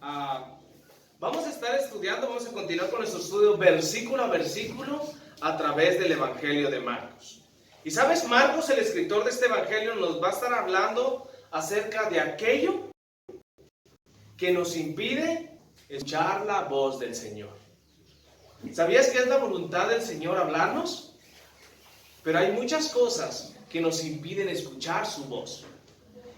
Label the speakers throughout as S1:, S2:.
S1: Vamos a estar estudiando, vamos a continuar con nuestro estudio versículo a versículo a través del Evangelio de Marcos. Y sabes, Marcos, el escritor de este Evangelio, nos va a estar hablando acerca de aquello que nos impide escuchar la voz del Señor. ¿Sabías que es la voluntad del Señor hablarnos? Pero hay muchas cosas que nos impiden escuchar su voz.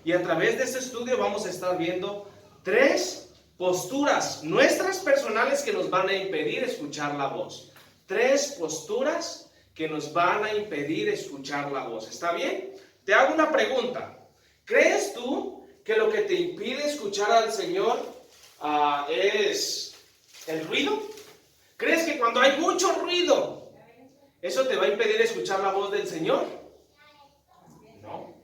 S1: Y a través de este estudio vamos a estar viendo 3 posturas nuestras personales que nos van a impedir escuchar la voz. 3 posturas que nos van a impedir escuchar la voz. ¿Está bien? Te hago una pregunta. ¿Crees tú que lo que te impide escuchar al Señor es el ruido? ¿Crees que cuando hay mucho ruido, eso te va a impedir escuchar la voz del Señor? No.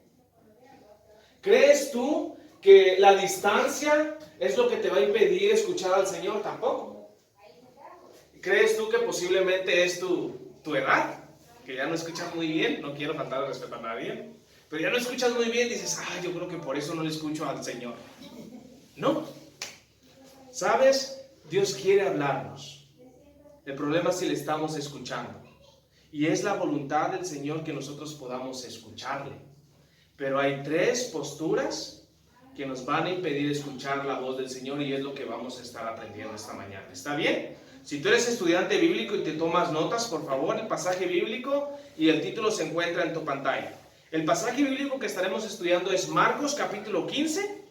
S1: ¿Crees tú que la distancia es lo que te va a impedir escuchar al Señor? Tampoco. ¿Crees tú que posiblemente es tu edad? Que ya no escuchas muy bien, no quiero faltar de respeto a nadie, pero ya no escuchas muy bien, dices, yo creo que por eso no le escucho al Señor. No. ¿Sabes? Dios quiere hablarnos. El problema es si le estamos escuchando. Y es la voluntad del Señor que nosotros podamos escucharle. Pero hay 3 posturas que nos van a impedir escuchar la voz del Señor y es lo que vamos a estar aprendiendo esta mañana. ¿Está bien? Si tú eres estudiante bíblico y te tomas notas, por favor, el pasaje bíblico y el título se encuentra en tu pantalla. El pasaje bíblico que estaremos estudiando es Marcos capítulo 15,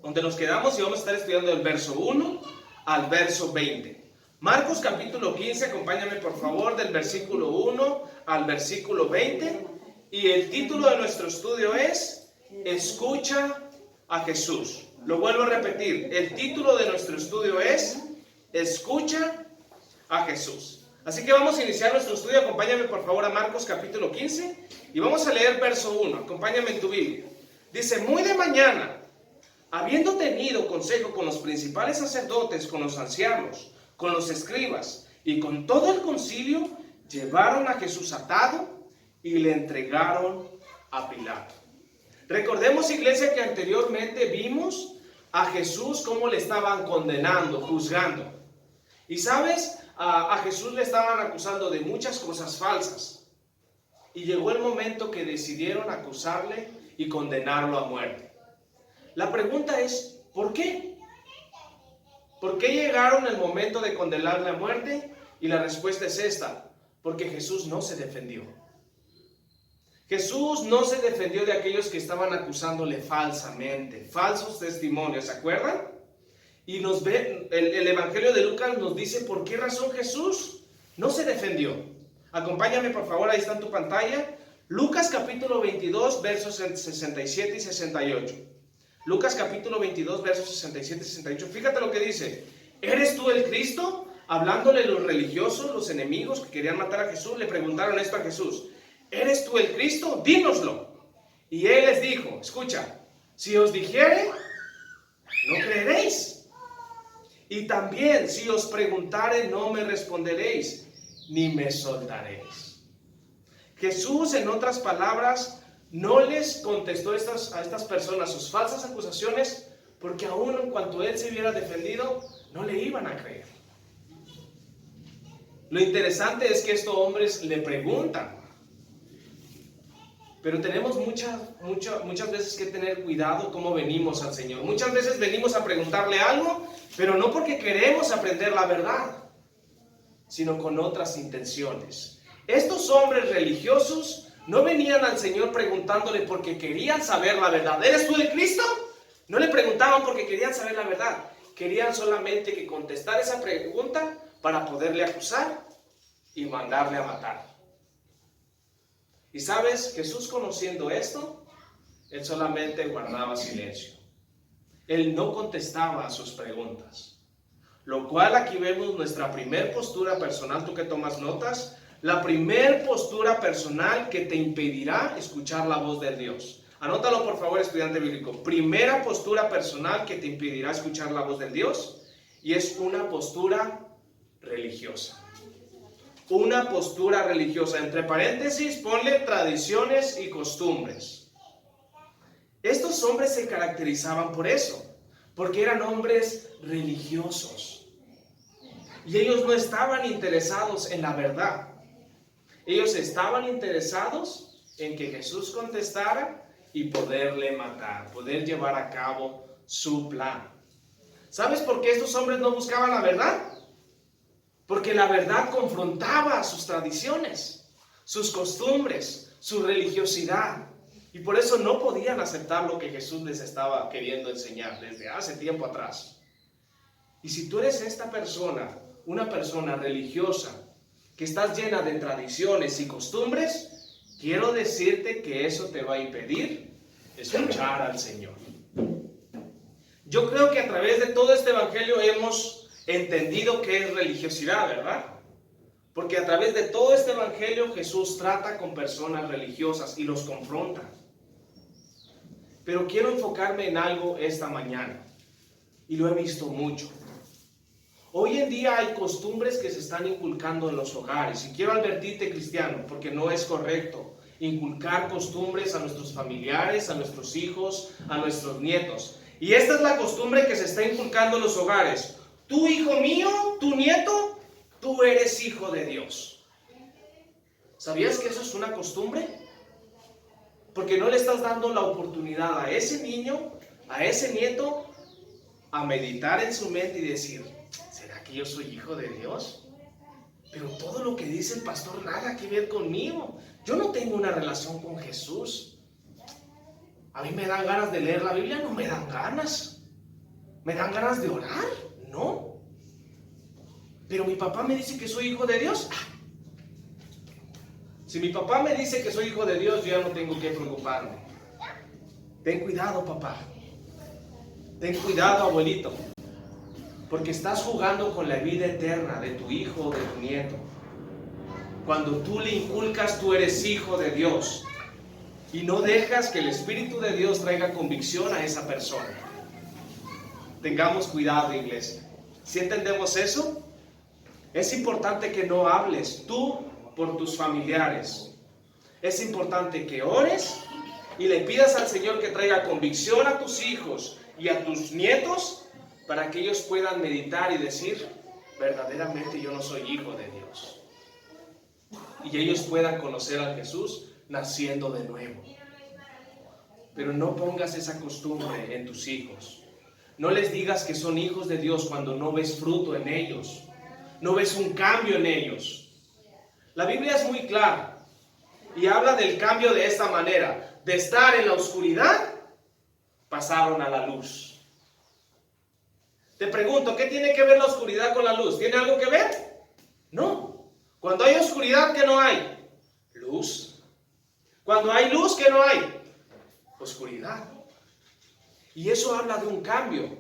S1: donde nos quedamos y vamos a estar estudiando del verso 1 al verso 20. Marcos capítulo 15, acompáñame por favor del versículo 1 al versículo 20. Y el título de nuestro estudio es Escucha a Jesús. Lo vuelvo a repetir, el título de nuestro estudio es Escucha a Jesús. Así que vamos a iniciar nuestro estudio. Acompáñame por favor a Marcos capítulo 15 y vamos a leer verso 1. Acompáñame en tu Biblia. Dice, muy de mañana, habiendo tenido consejo con los principales sacerdotes, con los ancianos, con los escribas y con todo el concilio, llevaron a Jesús atado y le entregaron a Pilato. Recordemos, iglesia, que anteriormente vimos a Jesús cómo le estaban condenando, juzgando. Y sabes, a Jesús le estaban acusando de muchas cosas falsas. Y llegó el momento que decidieron acusarle y condenarlo a muerte. La pregunta es, ¿por qué? ¿Por qué llegaron el momento de condenarle a muerte? Y la respuesta es esta, porque Jesús no se defendió. Jesús no se defendió de aquellos que estaban acusándole falsamente, falsos testimonios, ¿se acuerdan? Y el Evangelio de Lucas nos dice por qué razón Jesús no se defendió. Acompáñame por favor, ahí está en tu pantalla, Lucas capítulo 22, versos 67 y 68. Lucas capítulo 22, versos 67 y 68. Fíjate lo que dice. ¿Eres tú el Cristo? Hablándole los religiosos, los enemigos que querían matar a Jesús, le preguntaron esto a Jesús. ¿Eres tú el Cristo? Dínoslo. Y él les dijo, escucha, si os dijere, no creeréis. Y también, si os preguntare, no me responderéis, ni me soltaréis. Jesús, en otras palabras, no les contestó a estas personas sus falsas acusaciones, porque aún en cuanto él se hubiera defendido, no le iban a creer. Lo interesante es que estos hombres le preguntan. Pero tenemos muchas veces que tener cuidado cómo venimos al Señor. Muchas veces venimos a preguntarle algo, pero no porque queremos aprender la verdad, sino con otras intenciones. Estos hombres religiosos no venían al Señor preguntándole porque querían saber la verdad. ¿Eres tú el Cristo? No le preguntaban porque querían saber la verdad. Querían solamente que contestara esa pregunta para poderle acusar y mandarle a matar. Y sabes, Jesús conociendo esto, él solamente guardaba silencio. Él no contestaba a sus preguntas. Lo cual aquí vemos nuestra primer postura personal, tú que tomas notas, la primer postura personal que te impedirá escuchar la voz de Dios. Anótalo por favor, estudiante bíblico. Primera postura personal que te impedirá escuchar la voz de Dios, y es una postura religiosa. Una postura religiosa. Entre paréntesis, ponle tradiciones y costumbres. Estos hombres se caracterizaban por eso, Porque eran hombres religiosos. Y ellos no estaban interesados en la verdad. Ellos estaban interesados en que Jesús contestara y poderle matar, poder llevar a cabo su plan. ¿Sabes por qué estos hombres no buscaban la verdad? Porque la verdad confrontaba sus tradiciones, sus costumbres, su religiosidad. Y por eso no podían aceptar lo que Jesús les estaba queriendo enseñar desde hace tiempo atrás. Y si tú eres esta persona, una persona religiosa, que estás llena de tradiciones y costumbres, quiero decirte que eso te va a impedir escuchar al Señor. Yo creo que a través de todo este evangelio hemos entendido qué es religiosidad, ¿verdad? Porque a través de todo este evangelio Jesús trata con personas religiosas y los confronta. Pero quiero enfocarme en algo esta mañana, y lo he visto mucho. Hoy en día hay costumbres que se están inculcando en los hogares, y quiero advertirte, cristiano, porque no es correcto inculcar costumbres a nuestros familiares, a nuestros hijos, a nuestros nietos. Y esta es la costumbre que se está inculcando en los hogares. Tú, hijo mío, tu nieto, tú eres hijo de Dios. ¿Sabías que eso es una costumbre? Porque no le estás dando la oportunidad a ese niño, a ese nieto, a meditar en su mente y decir, ¿será que yo soy hijo de Dios? Pero todo lo que dice el pastor nada que ver conmigo. Yo no tengo una relación con Jesús. A mí me dan ganas de leer la Biblia, no me dan ganas. ¿Me dan ganas de orar? No. Pero mi papá me dice que soy hijo de Dios. Si mi papá me dice que soy hijo de Dios, yo ya no tengo que preocuparme. Ten cuidado, papá. Ten cuidado, abuelito. Porque estás jugando con la vida eterna de tu hijo o de tu nieto. Cuando tú le inculcas, tú eres hijo de Dios. Y no dejas que el Espíritu de Dios traiga convicción a esa persona. Tengamos cuidado, iglesia. ¿Sí entendemos eso? Es importante que no hables tú por tus familiares. Es importante que ores y le pidas al Señor que traiga convicción a tus hijos y a tus nietos para que ellos puedan meditar y decir, verdaderamente yo no soy hijo de Dios. Y ellos puedan conocer a Jesús naciendo de nuevo. Pero no pongas esa costumbre en tus hijos. No les digas que son hijos de Dios cuando no ves fruto en ellos. No ves un cambio en ellos. La Biblia es muy clara y habla del cambio de esta manera. De estar en la oscuridad, pasaron a la luz. Te pregunto, ¿qué tiene que ver la oscuridad con la luz? ¿Tiene algo que ver? No. Cuando hay oscuridad, ¿qué no hay? Luz. Cuando hay luz, ¿qué no hay? Oscuridad. Y eso habla de un cambio.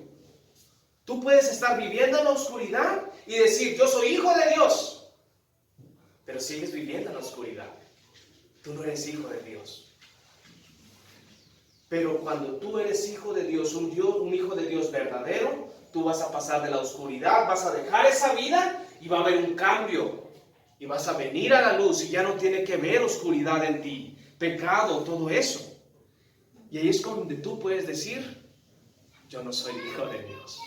S1: Tú puedes estar viviendo en la oscuridad y decir, yo soy hijo de Dios. Pero sigues viviendo en la oscuridad. Tú no eres hijo de Dios. Pero cuando tú eres hijo de Dios, un hijo de Dios verdadero, tú vas a pasar de la oscuridad, vas a dejar esa vida y va a haber un cambio. Y vas a venir a la luz y ya no tiene que ver oscuridad en ti, pecado, todo eso. Y ahí es donde tú puedes decir, yo no soy hijo de Dios.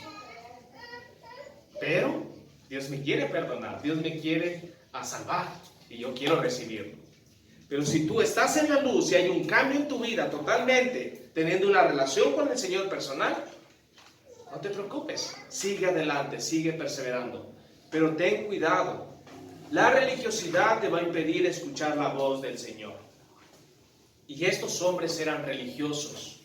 S1: Pero Dios me quiere perdonar, Dios me quiere salvar y yo quiero recibirlo. Pero si tú estás en la luz y hay un cambio en tu vida totalmente, teniendo una relación con el Señor personal, no te preocupes, sigue adelante, sigue perseverando. Pero ten cuidado, la religiosidad te va a impedir escuchar la voz del Señor. Y estos hombres eran religiosos.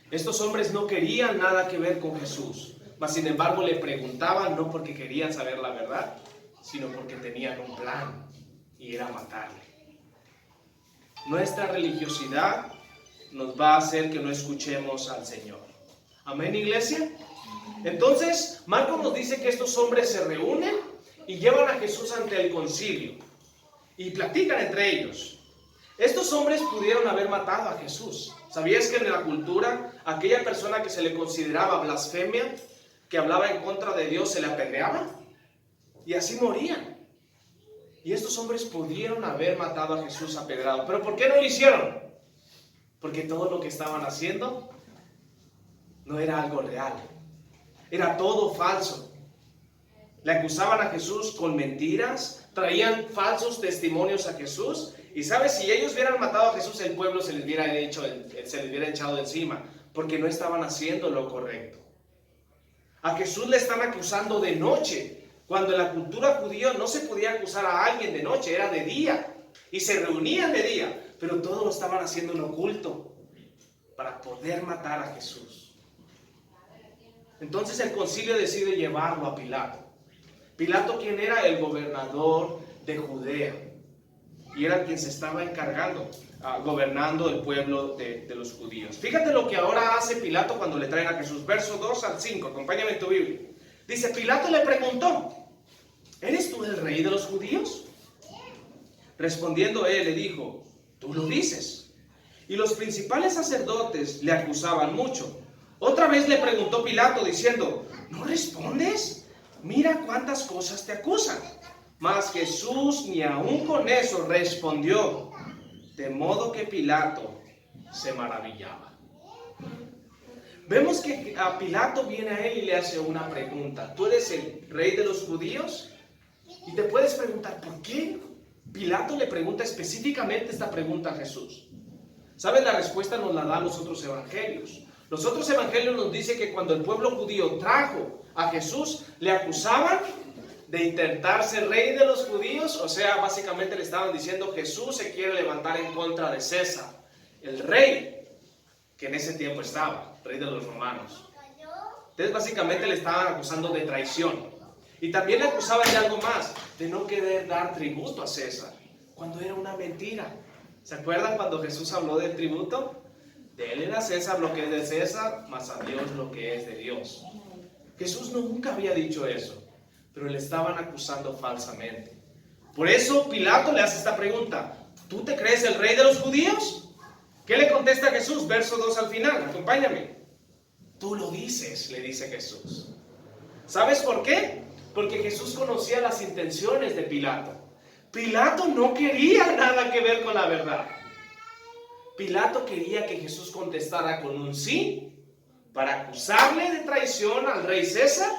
S1: Estos hombres no querían nada que ver con Jesús, mas sin embargo le preguntaban no porque querían saber la verdad, sino porque tenían un plan y era matarle. Nuestra religiosidad nos va a hacer que no escuchemos al Señor. ¿Amén, iglesia? Entonces, Marcos nos dice que estos hombres se reúnen y llevan a Jesús ante el concilio y platican entre ellos. Estos hombres pudieron haber matado a Jesús. ¿Sabías que en la cultura aquella persona que se le consideraba blasfemia, que hablaba en contra de Dios, se le apedreaba? Y así morían. Y estos hombres pudieron haber matado a Jesús apedrado. ¿Pero por qué no lo hicieron? Porque todo lo que estaban haciendo no era algo real. Era todo falso. Le acusaban a Jesús con mentiras, traían falsos testimonios a Jesús. Y sabes, si ellos hubieran matado a Jesús, el pueblo se les hubiera echado de encima, porque no estaban haciendo lo correcto. A Jesús le están acusando de noche, cuando en la cultura judía no se podía acusar a alguien de noche, era de día. Y se reunían de día, pero todo lo estaban haciendo en oculto, para poder matar a Jesús. Entonces el concilio decide llevarlo a Pilato. Pilato, quien era el gobernador de Judea, y era quien se estaba encargando, gobernando el pueblo de los judíos. Fíjate lo que ahora hace Pilato cuando le traen a Jesús. Verso 2 al 5, acompáñame en tu Biblia. Dice, Pilato le preguntó, ¿eres tú el rey de los judíos? Respondiendo él le dijo, tú lo dices. Y los principales sacerdotes le acusaban mucho. Otra vez le preguntó Pilato diciendo, ¿no respondes? Mira cuántas cosas te acusan. Mas Jesús ni aun con eso respondió, de modo que Pilato se maravillaba. Vemos que a Pilato viene a él y le hace una pregunta. ¿Tú eres el rey de los judíos? Y te puedes preguntar, ¿por qué Pilato le pregunta específicamente esta pregunta a Jesús? ¿Sabes? La respuesta nos la dan los otros evangelios. Los otros evangelios nos dicen que cuando el pueblo judío trajo a Jesús, le acusaban de intentar ser rey de los judíos. O sea, básicamente le estaban diciendo, Jesús se quiere levantar en contra de César, el rey que en ese tiempo estaba, rey de los romanos. Entonces básicamente le estaban acusando de traición. Y también le acusaban de algo más, de no querer dar tributo a César, cuando era una mentira. ¿Se acuerdan cuando Jesús habló del tributo? Denle a César lo que es de César, mas a Dios lo que es de Dios. Jesús nunca había dicho eso, pero le estaban acusando falsamente. Por eso Pilato le hace esta pregunta, ¿tú te crees el rey de los judíos? ¿Qué le contesta Jesús? Verso 2 al final, acompáñame. Tú lo dices, le dice Jesús. ¿Sabes por qué? Porque Jesús conocía las intenciones de Pilato. Pilato no quería nada que ver con la verdad. Pilato quería que Jesús contestara con un sí, para acusarle de traición al rey César,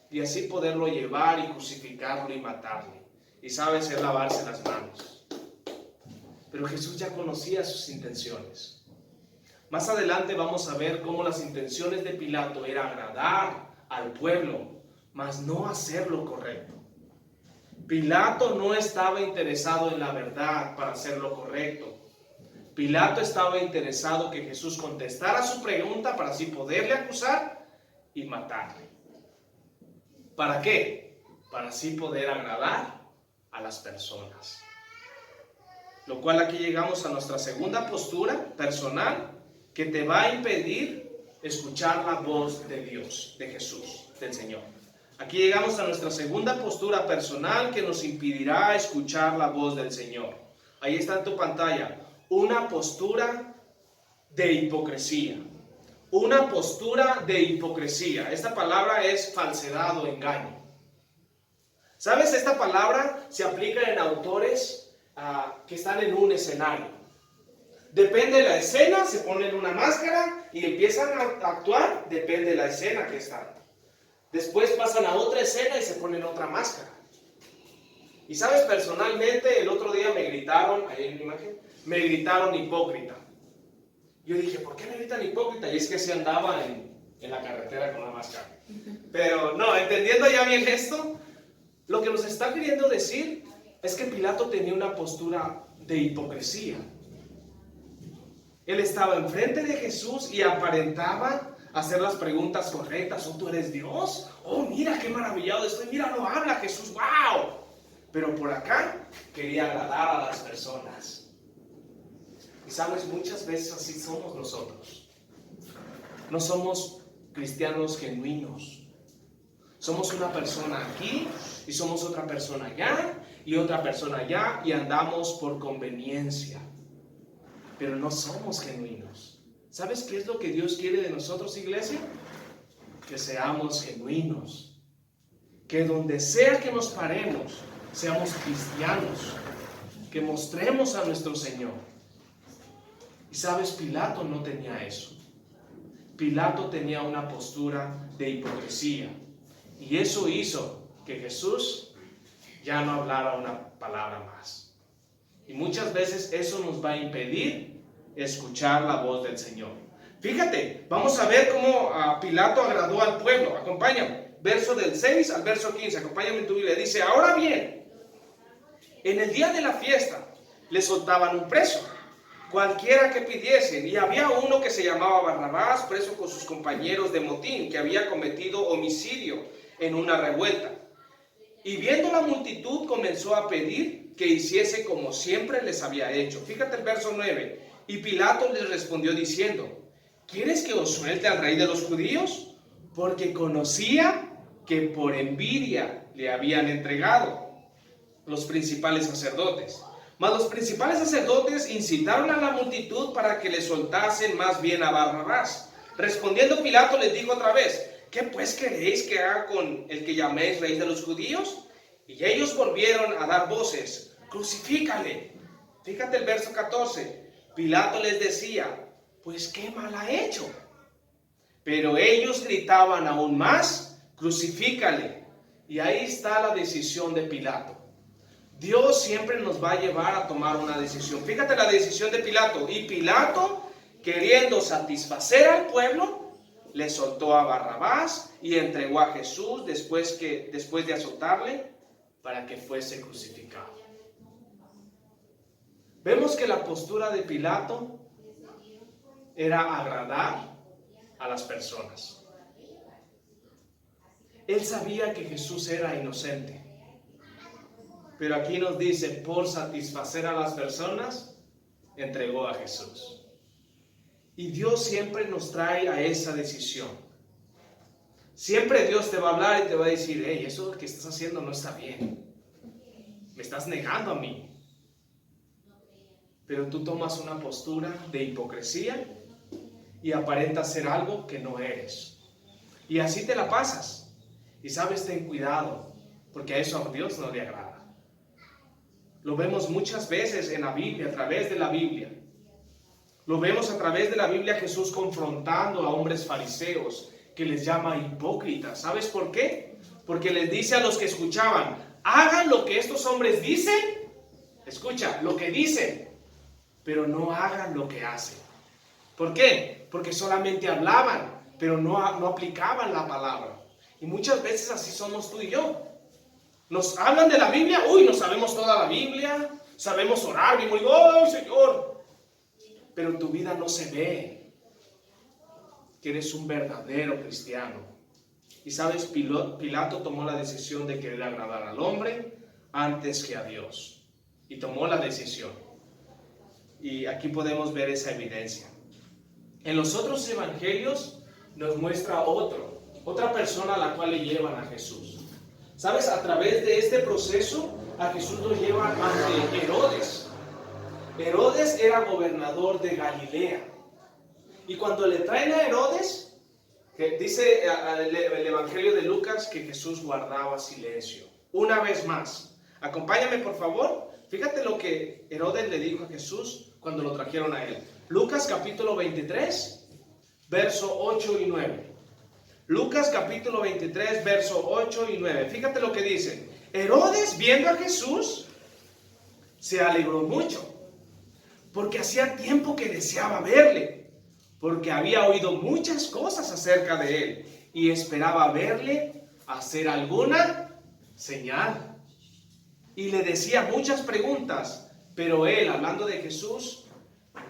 S1: y así poderlo llevar y crucificarlo y matarle. Y sabes, es lavarse las manos. Pero Jesús ya conocía sus intenciones. Más adelante vamos a ver cómo las intenciones de Pilato era agradar al pueblo, mas no hacer lo correcto. Pilato no estaba interesado en la verdad para hacer lo correcto. Pilato estaba interesado que Jesús contestara su pregunta para así poderle acusar y matarle. ¿Para qué? Para así poder agradar a las personas. Lo cual aquí llegamos a nuestra segunda postura personal que te va a impedir escuchar la voz de Dios, de Jesús, del Señor. Aquí llegamos a nuestra segunda postura personal que nos impedirá escuchar la voz del Señor. Ahí está en tu pantalla. Una postura de hipocresía. Una postura de hipocresía. Esta palabra es falsedad o engaño. ¿Sabes? Esta palabra se aplica en autores que están en un escenario. Depende de la escena, se ponen una máscara y empiezan a actuar, depende de la escena que están. Después pasan a otra escena y se ponen otra máscara. Y sabes, personalmente el otro día me gritaron, ahí hay una imagen, me gritaron hipócrita. Yo dije, ¿por qué me gritan hipócrita? Y es que se andaba en la carretera con una máscara. Pero no, entendiendo ya bien esto, lo que nos está queriendo decir es que Pilato tenía una postura de hipocresía. Él estaba enfrente de Jesús y aparentaba hacer las preguntas correctas. ¿Oh, tú eres Dios? Oh, mira qué maravillado estoy. Mira, no habla Jesús. ¡Wow! Pero por acá quería agradar a las personas. Y sabes, muchas veces así somos nosotros. No somos cristianos genuinos. Somos una persona aquí y somos otra persona allá y otra persona allá y andamos por conveniencia. Pero no somos genuinos. ¿Sabes qué es lo que Dios quiere de nosotros, iglesia? Que seamos genuinos. Que donde sea que nos paremos, seamos cristianos. Que mostremos a nuestro Señor. Y sabes, Pilato no tenía eso. Pilato tenía una postura de hipocresía. Y eso hizo que Jesús ya no hablara una palabra más. Y muchas veces eso nos va a impedir escuchar la voz del Señor. Fíjate, vamos a ver cómo Pilato agradó al pueblo. Acompáñame, verso del 6 al verso 15. Acompáñame en tu Biblia. Dice, ahora bien, en el día de la fiesta le soltaban un preso, cualquiera que pidiesen, y había uno que se llamaba Barrabás, preso con sus compañeros de motín, que había cometido homicidio en una revuelta. Y viendo la multitud comenzó a pedir que hiciese como siempre les había hecho. Fíjate el verso 9. Y Pilato les respondió diciendo, ¿quieres que os suelte al rey de los judíos? Porque conocía que por envidia le habían entregado los principales sacerdotes. Mas los principales sacerdotes incitaron a la multitud para que le soltasen más bien a Barrabás. Respondiendo Pilato les dijo otra vez, ¿qué pues queréis que haga con el que llaméis rey de los judíos? Y ellos volvieron a dar voces, crucifícale. Fíjate el verso 14. Pilato les decía, pues qué mal ha hecho. Pero ellos gritaban aún más, crucifícale. Y ahí está la decisión de Pilato. Dios siempre nos va a llevar a tomar una decisión. Fíjate la decisión de Pilato. Y Pilato, queriendo satisfacer al pueblo, le soltó a Barrabás y entregó a Jesús después de azotarle para que fuese crucificado. Vemos que la postura de Pilato era agradar a las personas. Él sabía que Jesús era inocente. Pero aquí nos dice, por satisfacer a las personas, entregó a Jesús. Y Dios siempre nos trae a esa decisión. Siempre Dios te va a hablar y te va a decir, hey, eso que estás haciendo no está bien. Me estás negando a mí. Pero tú tomas una postura de hipocresía y aparentas ser algo que no eres. Y así te la pasas. Y sabes, ten cuidado, porque a eso a Dios no le agrada. Lo vemos muchas veces en la Biblia, a través de la Biblia. Lo vemos a través de la Biblia Jesús confrontando a hombres fariseos que les llama hipócritas. ¿Sabes por qué? Porque les dice a los que escuchaban, hagan lo que estos hombres dicen. Escucha, lo que dicen, pero no hagan lo que hacen. ¿Por qué? Porque solamente hablaban, pero no aplicaban la palabra. Y muchas veces así somos tú y yo. Nos hablan de la Biblia, nos sabemos toda la Biblia, sabemos orar, y muy, ¡oh, Señor! Pero tu vida no se ve que eres un verdadero cristiano. Y sabes, Pilato tomó la decisión de querer agradar al hombre antes que a Dios. Y tomó la decisión. Y aquí podemos ver esa evidencia. En los otros evangelios nos muestra otra persona a la cual le llevan a Jesús. ¿Sabes? A través de este proceso, a Jesús lo llevan ante Herodes. Herodes era gobernador de Galilea. Y cuando le traen a Herodes, que dice el Evangelio de Lucas que Jesús guardaba silencio. Una vez más, acompáñame por favor. Fíjate lo que Herodes le dijo a Jesús cuando lo trajeron a él. Lucas capítulo 23, verso 8 y 9. Lucas capítulo 23, verso 8 y 9. Fíjate lo que dice. Herodes, viendo a Jesús, se alegró mucho, porque hacía tiempo que deseaba verle, porque había oído muchas cosas acerca de él, y esperaba verle hacer alguna señal. Y le decía muchas preguntas, pero él, hablando de Jesús,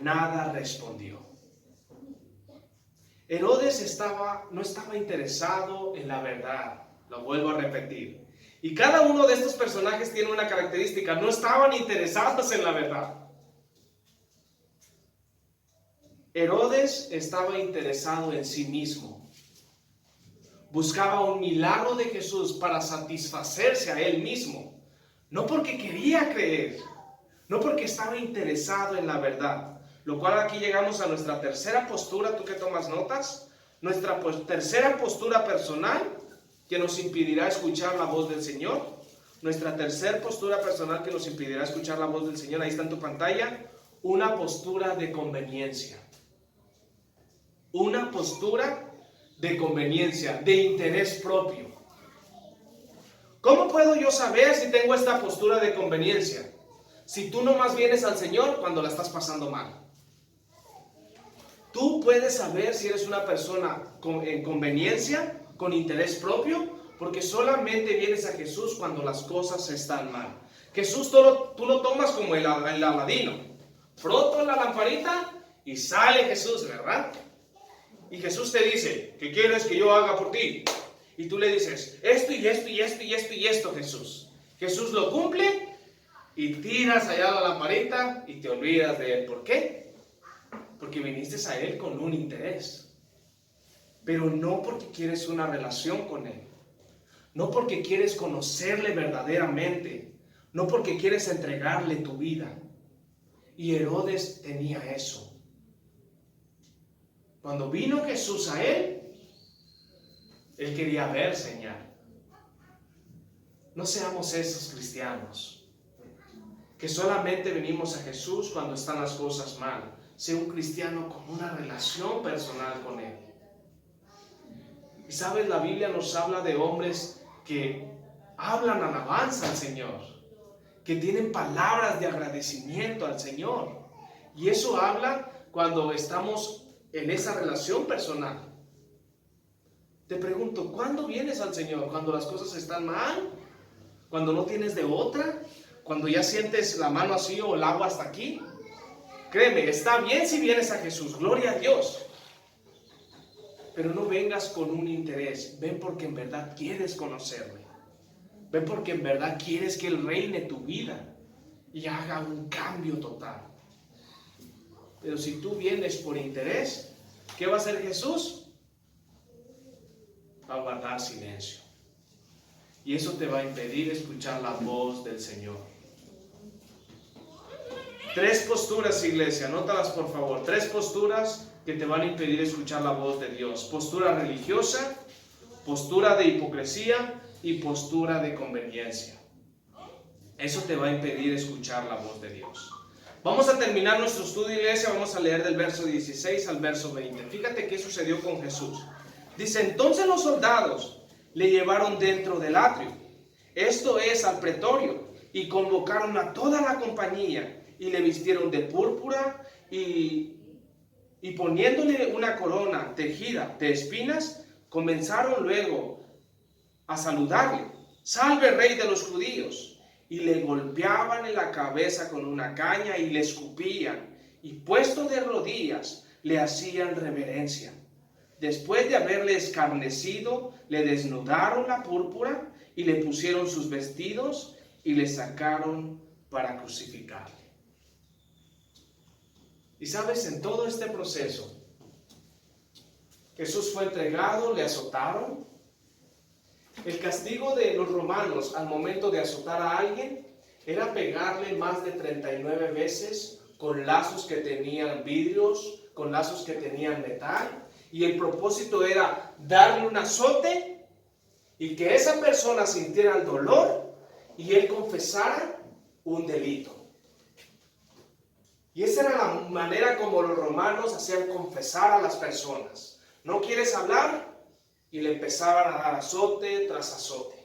S1: nada respondió. Herodes no estaba interesado en la verdad, lo vuelvo a repetir. Y cada uno de estos personajes tiene una característica, no estaban interesados en la verdad. Herodes estaba interesado en sí mismo. Buscaba un milagro de Jesús para satisfacerse a él mismo. No porque quería creer, no porque estaba interesado en la verdad. Lo cual aquí llegamos a nuestra tercera postura, tú que tomas notas, nuestra tercera postura personal que nos impedirá escuchar la voz del Señor. Nuestra tercera postura personal que nos impedirá escuchar la voz del Señor, ahí está en tu pantalla, una postura de conveniencia. una postura de conveniencia, de interés propio. ¿Cómo puedo yo saber si tengo esta postura de conveniencia? Si tú nomás vienes al Señor cuando la estás pasando mal. Tú puedes saber si eres una persona en conveniencia, con interés propio, porque solamente vienes a Jesús cuando las cosas están mal. Jesús tú lo tomas como el Aladino. Froto la lamparita y sale Jesús, ¿verdad? Y Jesús te dice, ¿qué quieres que yo haga por ti? Y tú le dices, esto y esto y esto y esto y esto, Jesús. Jesús lo cumple y tiras allá la lamparita y te olvidas de él. ¿Por qué? Porque viniste a él con un interés. Pero no porque quieres una relación con él. No porque quieres conocerle verdaderamente. No porque quieres entregarle tu vida. Y Herodes tenía eso. Cuando vino Jesús a él quería ver señal. No seamos esos cristianos que solamente venimos a Jesús cuando están las cosas mal. Sea un cristiano con una relación personal con él. Y sabes, la Biblia nos habla de hombres que hablan alabanza al Señor, que tienen palabras de agradecimiento al Señor. Y eso habla cuando estamos en esa relación personal. Te pregunto, ¿cuándo vienes al Señor? ¿Cuando las cosas están mal? ¿Cuando no tienes de otra? ¿Cuando ya sientes la mano así o el agua hasta aquí? Créeme, está bien si vienes a Jesús, gloria a Dios. Pero no vengas con un interés, ven porque en verdad quieres conocerle. Ven porque en verdad quieres que Él reine tu vida y haga un cambio total. Pero si tú vienes por interés, ¿qué va a hacer Jesús? Va a guardar silencio. Y eso te va a impedir escuchar la voz del Señor. 3 posturas, iglesia, anótalas por favor. 3 posturas que te van a impedir escuchar la voz de Dios. Postura religiosa, postura de hipocresía y postura de conveniencia. Eso te va a impedir escuchar la voz de Dios. Vamos a terminar nuestro estudio, iglesia. Vamos a leer del verso 16 al verso 20. Fíjate qué sucedió con Jesús. Dice, entonces los soldados le llevaron dentro del atrio, esto es al pretorio, y convocaron a toda la compañía y le vistieron de púrpura y poniéndole una corona tejida de espinas, comenzaron luego a saludarle. Salve, rey de los judíos. Y le golpeaban en la cabeza con una caña y le escupían, y puesto de rodillas le hacían reverencia. Después de haberle escarnecido, le desnudaron la púrpura y le pusieron sus vestidos y le sacaron para crucificarle. Y sabes, en todo este proceso, Jesús fue entregado, le azotaron. El castigo de los romanos al momento de azotar a alguien era pegarle más de 39 veces con lazos que tenían vidrios, con lazos que tenían metal. Y el propósito era darle un azote y que esa persona sintiera el dolor y él confesara un delito. Y esa era la manera como los romanos hacían confesar a las personas. ¿No quieres hablar? Y le empezaban a dar azote tras azote.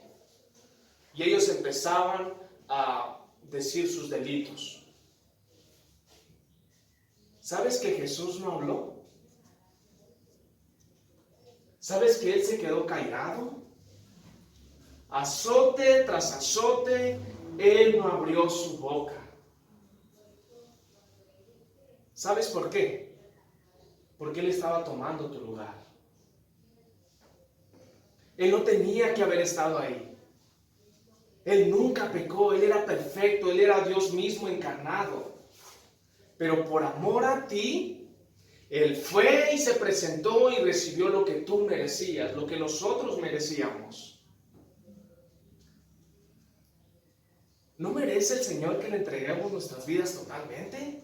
S1: Y ellos empezaban a decir sus delitos. ¿Sabes que Jesús no habló? ¿Sabes que Él se quedó callado? Azote tras azote, Él no abrió su boca. ¿Sabes por qué? Porque Él estaba tomando tu lugar. Él no tenía que haber estado ahí. Él nunca pecó, Él era perfecto, Él era Dios mismo encarnado. Pero por amor a ti, Él fue y se presentó y recibió lo que tú merecías, lo que nosotros merecíamos. ¿No merece el Señor que le entreguemos nuestras vidas totalmente?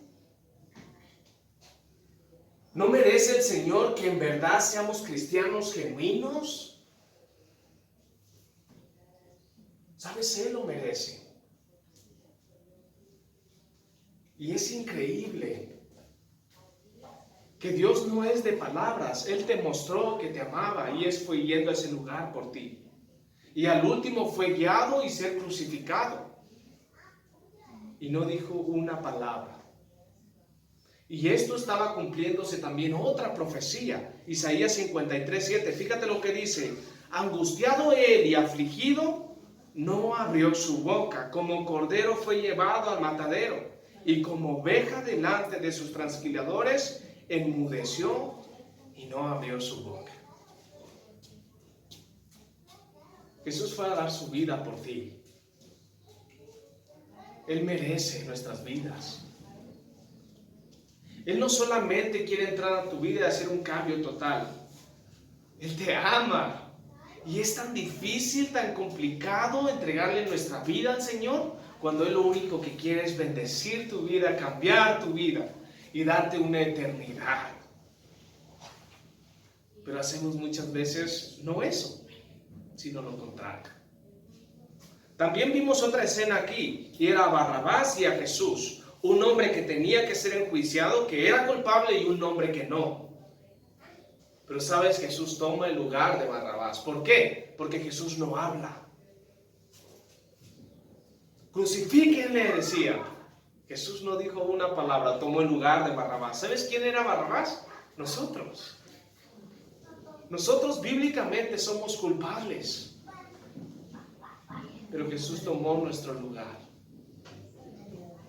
S1: ¿No merece el Señor que en verdad seamos cristianos genuinos? ¿Sabes? Él lo merece. Y es increíble que Dios no es de palabras. Él te mostró que te amaba y Él fue yendo a ese lugar por ti. Y al último fue guiado y ser crucificado. Y no dijo una palabra. Y esto estaba cumpliéndose también otra profecía. Isaías 53:7. Fíjate lo que dice. Angustiado él y afligido, no abrió su boca. Como cordero fue llevado al matadero. Y como oveja delante de sus trasquiladores, enmudeció y no abrió su boca. Jesús fue a dar su vida por ti. Él merece nuestras vidas. Él no solamente quiere entrar a tu vida y hacer un cambio total. Él te ama. Y es tan difícil, tan complicado entregarle nuestra vida al Señor, cuando Él lo único que quiere es bendecir tu vida, cambiar tu vida y darte una eternidad. Pero hacemos muchas veces no eso, sino lo contrario. También vimos otra escena aquí, y era a Barrabás y a Jesús, un hombre que tenía que ser enjuiciado, que era culpable, y un hombre que no. Pero sabes, Jesús toma el lugar de Barrabás. ¿Por qué? Porque Jesús no habla. Crucifíquenle, decía. Jesús no dijo una palabra, tomó el lugar de Barrabás. ¿Sabes quién era Barrabás? Nosotros. Nosotros bíblicamente somos culpables. Pero Jesús tomó nuestro lugar.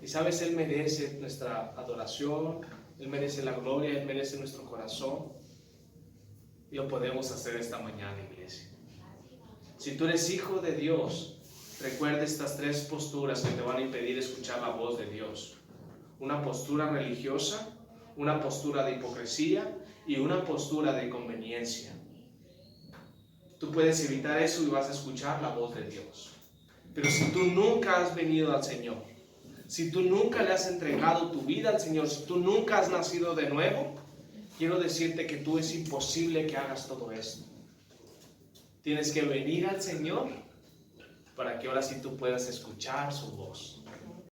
S1: Y sabes, Él merece nuestra adoración, Él merece la gloria, Él merece nuestro corazón. Y lo podemos hacer esta mañana, iglesia. Si tú eres hijo de Dios, recuerda estas tres posturas que te van a impedir escuchar la voz de Dios. Una postura religiosa, una postura de hipocresía y una postura de conveniencia. Tú puedes evitar eso y vas a escuchar la voz de Dios. Pero si tú nunca has venido al Señor, si tú nunca le has entregado tu vida al Señor, si tú nunca has nacido de nuevo, quiero decirte que tú es imposible que hagas todo esto. Tienes que venir al Señor para que ahora sí tú puedas escuchar su voz.